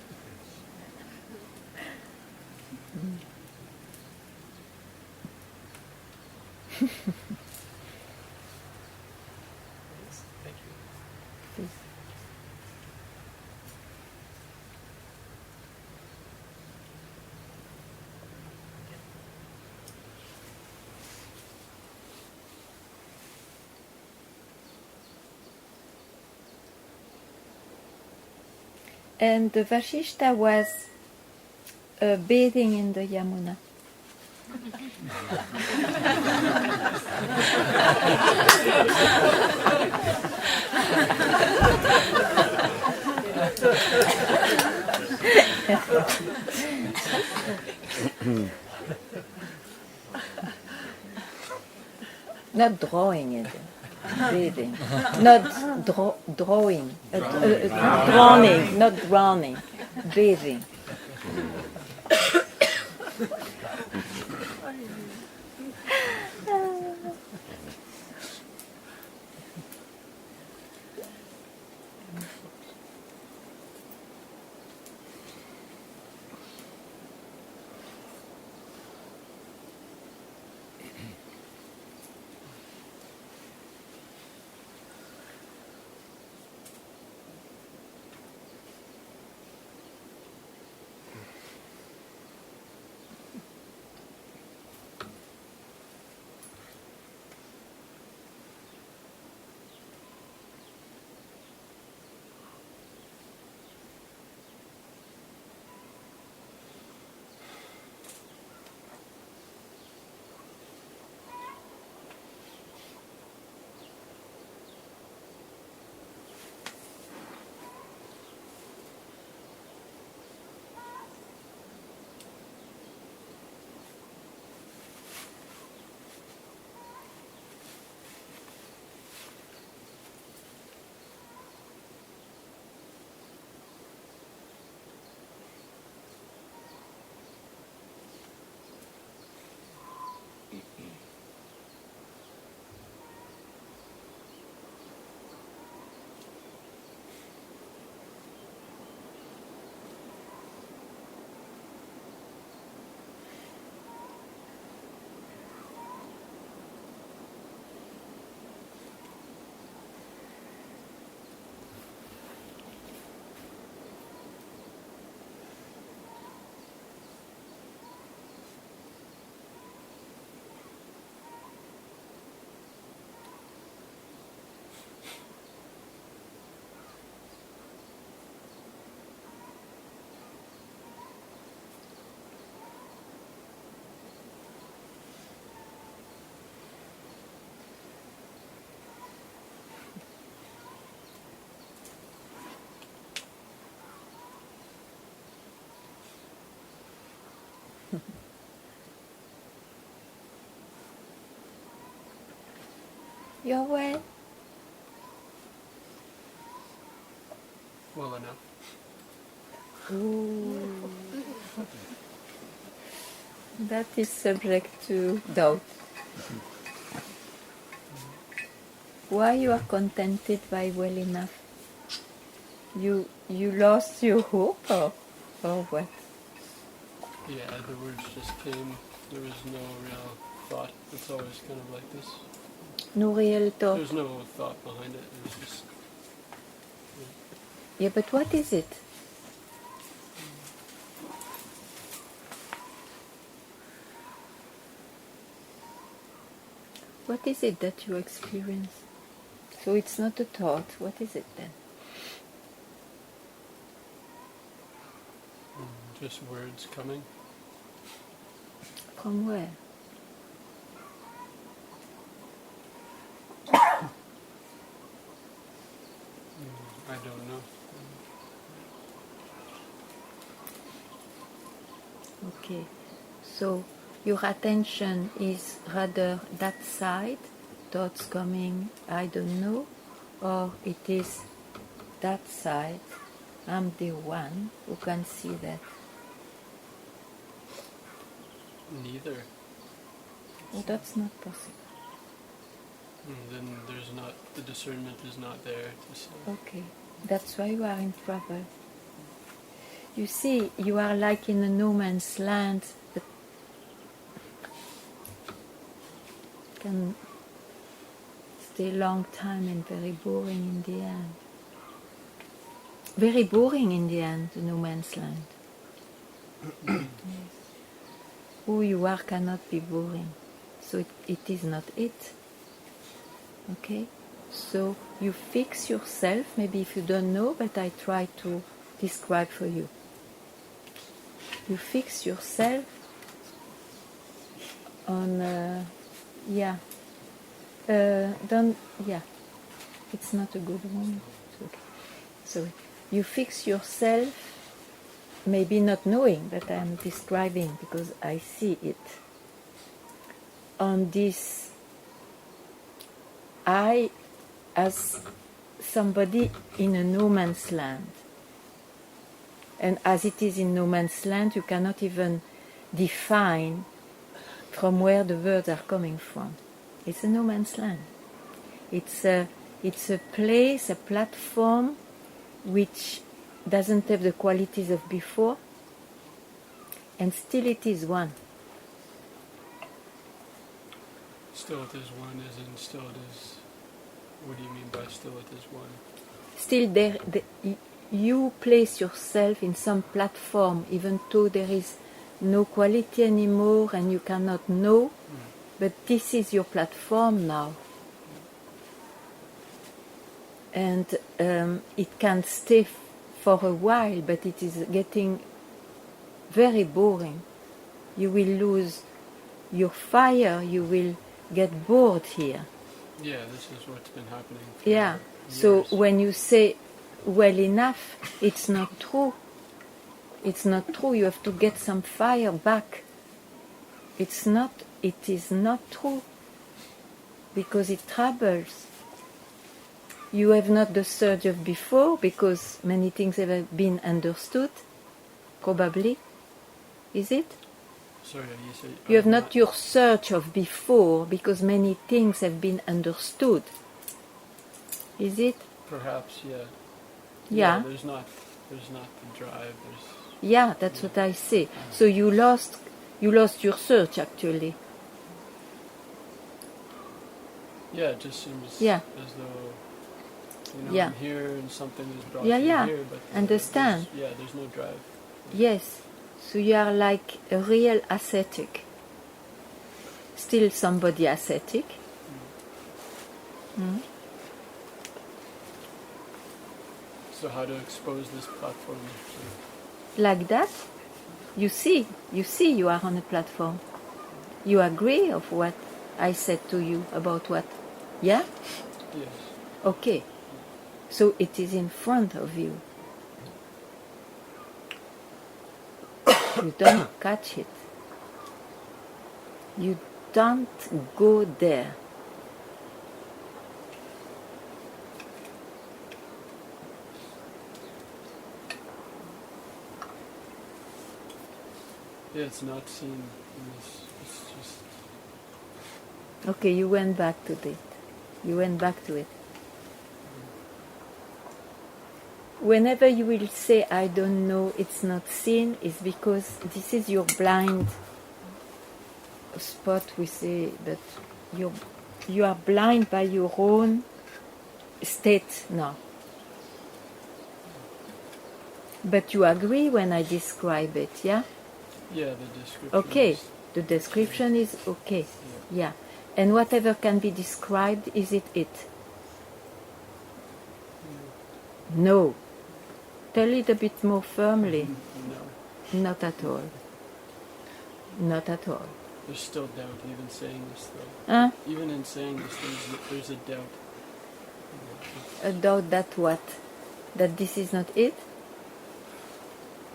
Please. And the Vashishta was bathing in the Yamuna. Not drawing it, bathing. Not drawing, drowning, not drowning, bathing. You're well? Well enough. Ooh. That is subject to doubt. Why you are contented by well enough? You lost your hope or what? Yeah, the words just came. There was no real thought. It's always kind of like this. No real thought. There's no thought behind it. There's just Yeah, but what is it? What is it that you experience? So it's not a thought. What is it then? just words coming. From where? I don't know. Okay. So your attention is rather that side, thoughts coming, I don't know, or it is that side, I'm the one who can see that. Neither. Oh, that's not possible. Then there's not, the discernment is not there to see. Okay, that's why you are in trouble. You see, you are like in a no man's land that can stay a long time and very boring in the end. Very boring in the end, the no man's land. Yes. Who you are cannot be boring. So it is not it. Okay? So you fix yourself, maybe if you don't know, but I try to describe for you. You fix yourself on, it's not a good one. It's okay. Sorry. You fix yourself, maybe not knowing that I am describing because I see it, on this I as somebody in a no man's land. And as it is in no man's land, you cannot even define from where the words are coming from. It's a no man's land. It's a place, a platform which doesn't have the qualities of before, and still it is one. Still it is one, as in still it is. What do you mean by still it is one? Still you place yourself in some platform, even though there is no quality anymore and you cannot know, but this is your platform now. And it can stay for a while, but it is getting very boring. You will lose your fire, you will get bored here. Yeah, this is what's been happening for Yeah, years. so when you say well enough, it's not true. It's not true, you have to get some fire back. It is not true, because it troubles. You have not the surge of before, because many things have been understood, probably. Is it? Sorry, you said... You have not your surge of before, because many things have been understood. Is it? Perhaps, yeah. Yeah. There's not the drive, Yeah, that's what I say. So you lost your surge, actually. Yeah, it just seems Yeah. as though, Yeah. I'm here and something is brought Yeah, me yeah. here, but Understand. there's no drive. Yes. So you are like a real ascetic. Still somebody ascetic. Mm. So how to expose this platform? Like that, you see you are on a platform. You agree of what I said to you about what? Yeah? Yes. Okay. So it is in front of you. You don't catch it. You don't go there. Yeah, it's not seen. It's just. Okay, you went back to it. You went back to it. Whenever you will say, I don't know, it's not seen, it's because this is your blind spot, we say, that you are blind by your own state now. But you agree when I describe it, yeah? Yeah, the description. Okay, is- the description is okay, yeah. And whatever can be described, is it it? No. Tell it a bit more firmly. No, Not at all. Not at all. there's still doubt even saying this though. Huh? Even in saying this, there's a doubt. A doubt that what? That this is not it?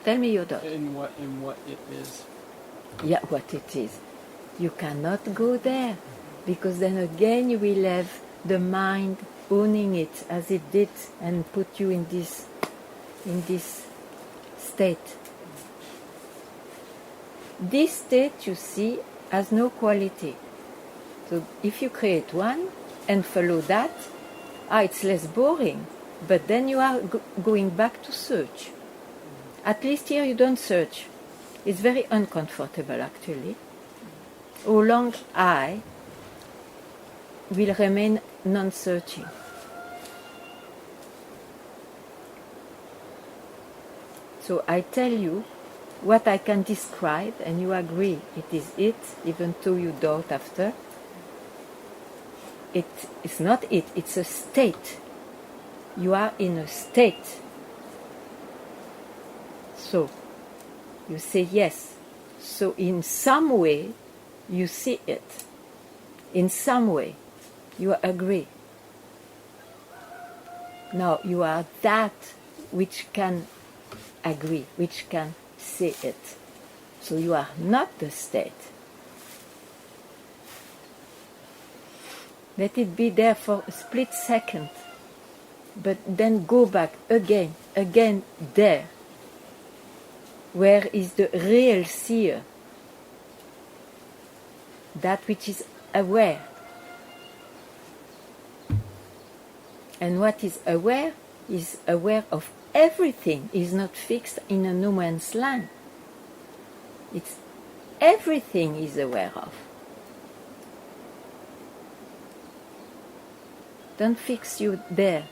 Tell me your doubt. In what it is. Yeah, what it is. You cannot go there, because then again you will have the mind owning it as it did and put you in this state. This state, you see, has no quality. So if you create one and follow that, it's less boring. But then you are going back to search. At least here you don't search. It's very uncomfortable actually. How long I will remain non-searching. So I tell you what I can describe, and you agree it is it, even though you doubt after. It is not it, it's a state. You are in a state. So, you say yes. So in some way, you see it. In some way, you agree. Now, you are that which can agree, which can see it. So you are not the state. Let it be there for a split second, but then go back again there. Where is the real seer? That which is aware. And what is aware of everything, is not fixed in a no man's land. It's everything is aware of. Don't fix you there.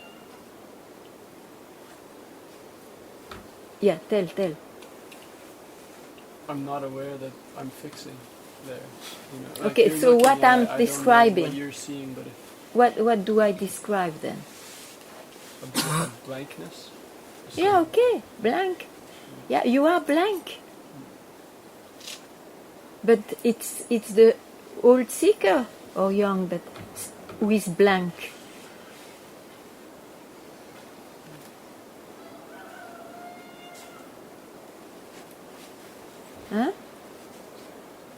Yeah, tell. I'm not aware that I'm fixing there. You know, Okay, you're so looking what at I'm it, I don't know describing- what you're seeing, but What do I describe then? a blankness. Yeah, okay, blank. Yeah, you are blank. But it's the old seeker or young who is blank. Huh?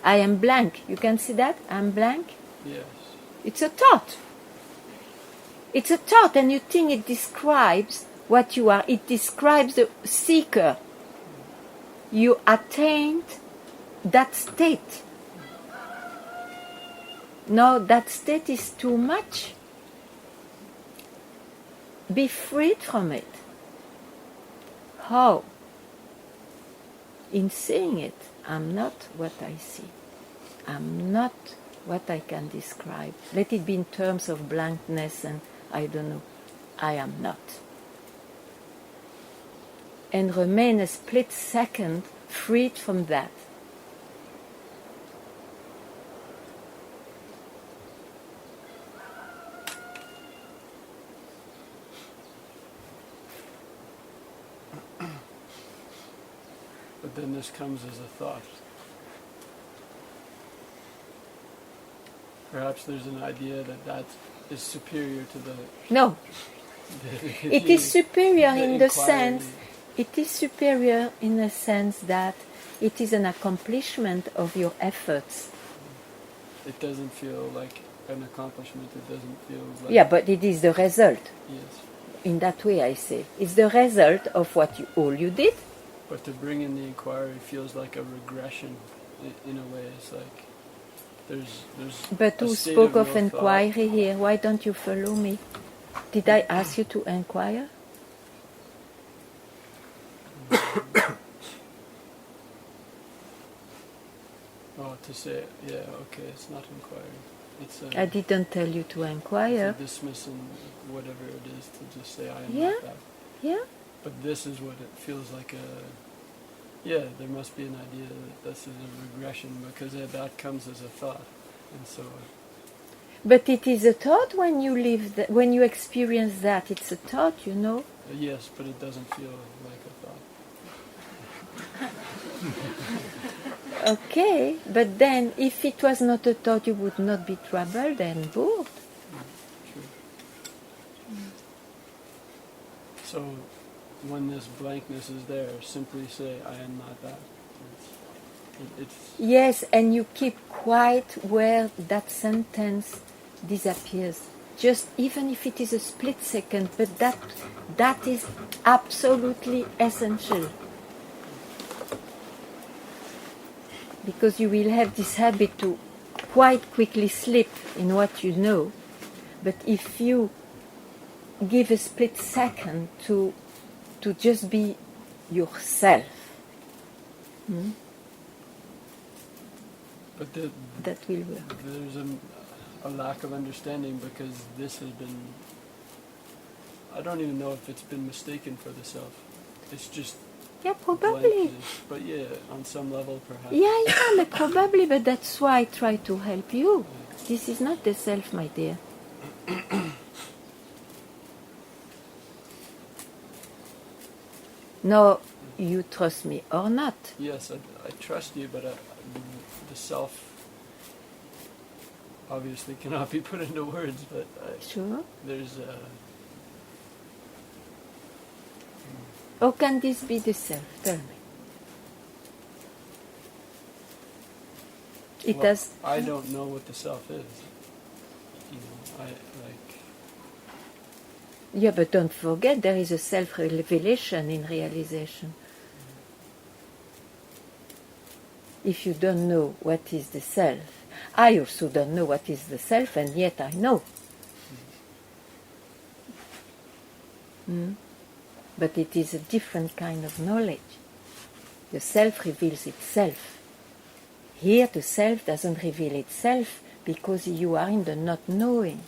I am blank. You can see that? I'm blank. Yes. It's a thought. It's a thought, and you think it describes what you are. It describes the seeker. You attained that state. No, that state is too much. Be freed from it. How? In saying it, I'm not what I see. I'm not what I can describe. Let it be in terms of blankness and I don't know. I am not. And remain a split second freed from that. But then this comes as a thought. Perhaps there's an idea that is superior to the... No. It is superior in the inquiry. sense, it is superior in the sense that it is an accomplishment of your efforts. It doesn't feel like an accomplishment. It doesn't feel like... Yeah, but it is the result. Yes. In that way, I say. It's the result of all you did. But to bring in the inquiry feels like a regression in a way. It's like there's But a who state spoke of no thought. inquiry here? Why don't you follow me? Did I ask you to inquire? Oh, to say, yeah, okay, it's not inquiry. It's I didn't tell you to inquire. to dismiss and whatever it is, to just say I am Yeah. not that. Yeah? But this is what it feels like yeah, there must be an idea that this is a regression because that comes as a thought. And so, But it is a thought when you live, when you experience that. It's a thought, you know. yes, but it doesn't feel like a thought. Okay, but then if it was not a thought, you would not be troubled and bored. True. So, when this blankness is there, simply say, I am not that. It's Yes, and you keep quiet where that sentence disappears. Just even if it is a split second, but that is absolutely essential. Because you will have this habit to quite quickly slip in what you know. But if you give a split second to just be yourself, but that will work. there's a lack of understanding because this has been, I don't even know if it's been mistaken for the self. It's just Yeah, probably. blankness. But yeah, on some level perhaps. Yeah, but probably, but that's why I try to help you. This is not the self, my dear. No, you trust me or not. Yes, I trust you, but the self obviously cannot be put into words, but Sure. there's How can this be the self? Tell me. It well, has. I don't know what the self is. You know, I like. Yeah, but don't forget there is a self-revelation in realization. If you don't know what is the self, I also don't know what is the self, and yet I know. But it is a different kind of knowledge. The self reveals itself. Here the self doesn't reveal itself because you are in the not knowing.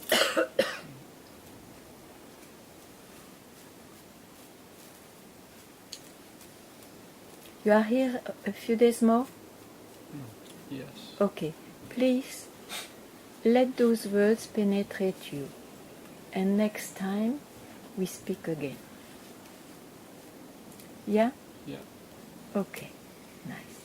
You are here a few days more? Yes. Okay. Please let those words penetrate you. And next time we speak again. Yeah? Yeah. Okay. Nice.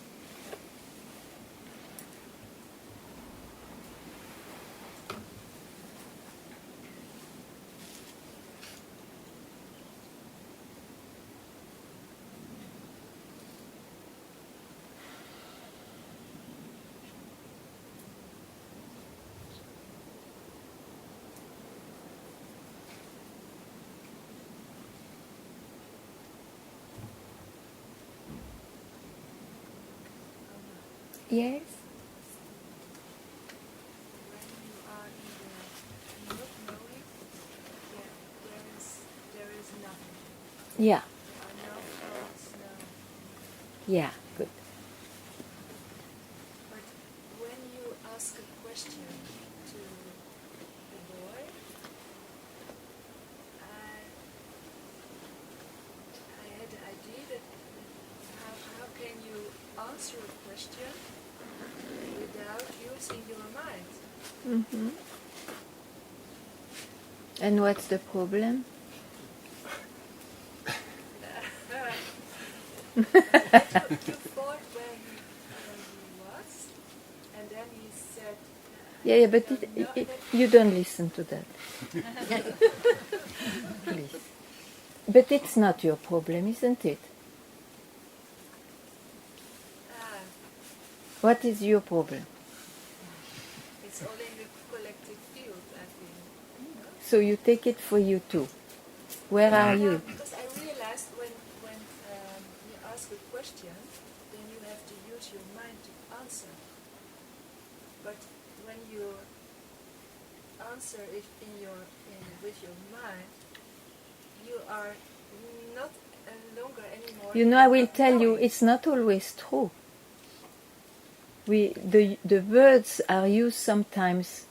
Yes? When you are in the not knowing, yeah, there is nothing. Yeah. There are no thoughts, no. Yeah. Good. But when you ask a question to the boy, I had the idea that how can you answer a question without using your mind? And what's the problem? You thought where he was, and then he said, Yeah, but you don't listen to that. Please. But it's not your problem, isn't it? What is your problem? it's all in the collective field, I think. So you take it for you too. Where are you? Because I realized when you ask ask a question, then you have to use your mind to answer. But when you answer it with your mind, you are not longer anymore. You know, I will tell you, it's not always true. The words are used sometimes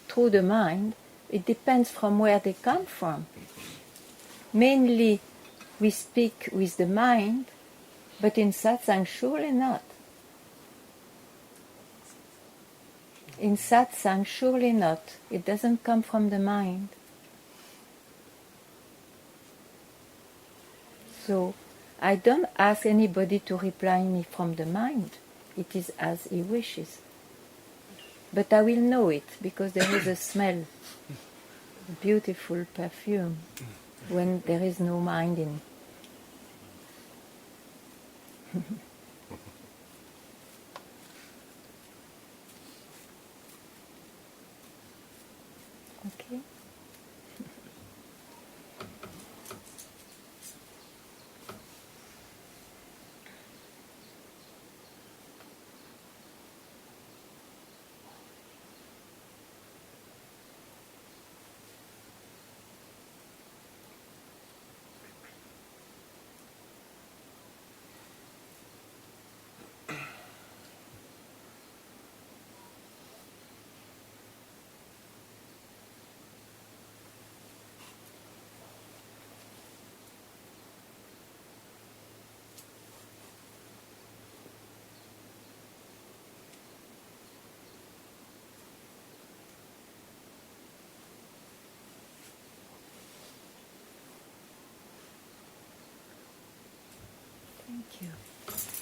through the mind. It depends from where they come from. Mainly, we speak with the mind, but in satsang, surely not. In satsang, surely not. It doesn't come from the mind. So, I don't ask anybody to reply me from the mind. It is as he wishes. But I will know it, because there is a smell, beautiful perfume, when there is no mind in. Okay? Thank you.